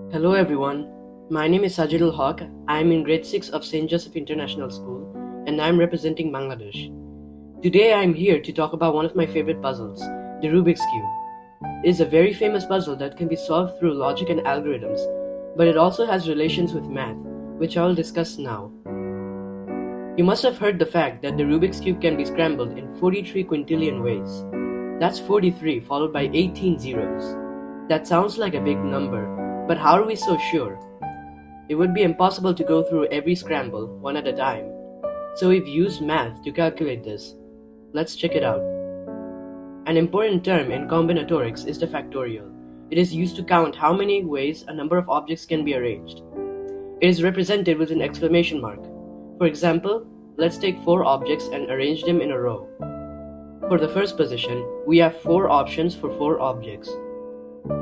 Hello everyone, my name is Sajidul Haq. I am in grade 6 of St. Joseph International School and I am representing Bangladesh. Today I am here to talk about one of my favorite puzzles, the Rubik's Cube. It is a very famous puzzle that can be solved through logic and algorithms, but it also has relations with math, which I will discuss now. You must have heard the fact that the Rubik's Cube can be scrambled in 43 quintillion ways. That's 43 followed by 18 zeros. That sounds like a big number, but how are we so sure? It would be impossible to go through every scramble one at a time. So we've used math to calculate this. Let's check it out. An important term in combinatorics is the factorial. It is used to count how many ways a number of objects can be arranged. It is represented with an exclamation mark. For example, let's take 4 objects and arrange them in a row. For the first position, we have 4 options for 4 objects.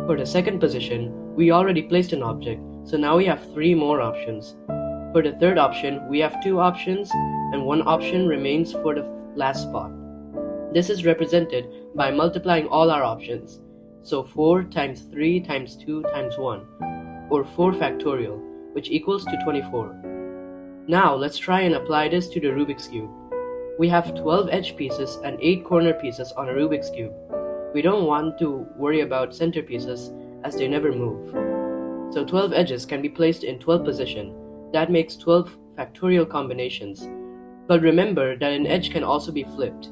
For the second position, we already placed an object, so now we have 3 more options. For the third option, we have 2 options, and 1 option remains for the last spot. This is represented by multiplying all our options, so 4 times 3 times 2 times 1, or 4 factorial, which equals to 24. Now let's try and apply this to the Rubik's Cube. We have 12 edge pieces and 8 corner pieces on a Rubik's Cube. We don't want to worry about center pieces as they never move. So 12 edges can be placed in 12 position. That makes 12 factorial combinations. But remember that an edge can also be flipped.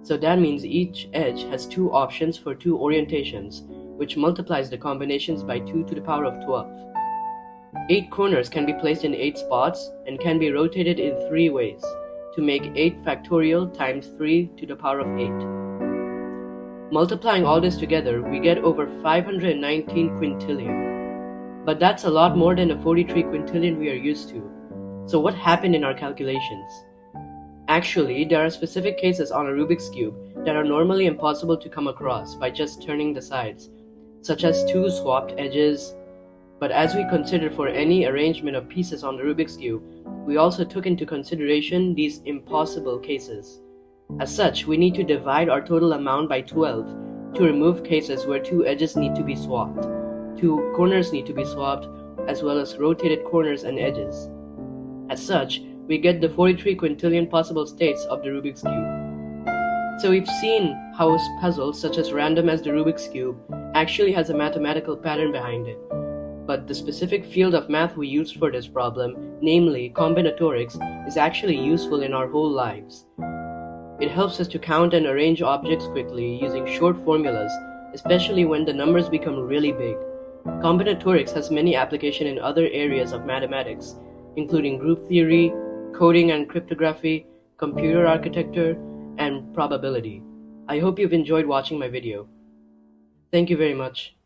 So that means each edge has 2 options for 2 orientations, which multiplies the combinations by 2 to the power of 12. 8 corners can be placed in 8 spots and can be rotated in 3 ways to make 8 factorial times 3 to the power of 8. Multiplying all this together, we get over 519 quintillion. But that's a lot more than the 43 quintillion we are used to. So what happened in our calculations? Actually, there are specific cases on a Rubik's Cube that are normally impossible to come across by just turning the sides, such as 2 swapped edges. But as we consider for any arrangement of pieces on the Rubik's Cube, we also took into consideration these impossible cases. As such, we need to divide our total amount by 12 to remove cases where 2 edges need to be swapped, 2 corners need to be swapped, as well as rotated corners and edges. As such, we get the 43 quintillion possible states of the Rubik's Cube. So we've seen how puzzles such as random as the Rubik's Cube actually has a mathematical pattern behind it. But the specific field of math we used for this problem, namely combinatorics, is actually useful in our whole lives. It helps us to count and arrange objects quickly using short formulas, especially when the numbers become really big. Combinatorics has many applications in other areas of mathematics, including group theory, coding and cryptography, computer architecture, and probability. I hope you've enjoyed watching my video. Thank you very much.